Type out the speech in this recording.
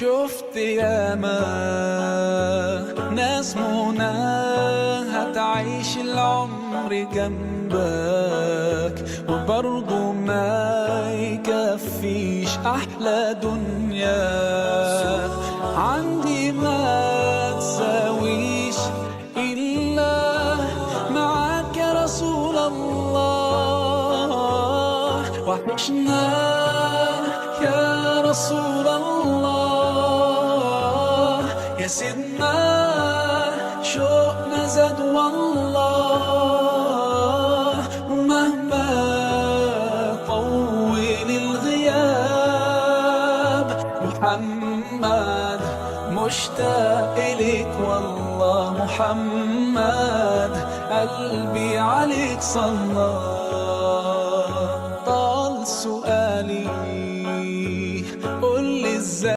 شفت ياما ناس مناها تعيش العمر جنبك وبرضه ما يكفيش أحلى دنيا عندي ما تساويش إلا معاك يا رسول الله. وحشنا يا رسول الله يا سيدنا شوقنا زاد والله. ومهما طول الغياب محمد مشتاق إليك والله. محمد قلبي عليك صلى.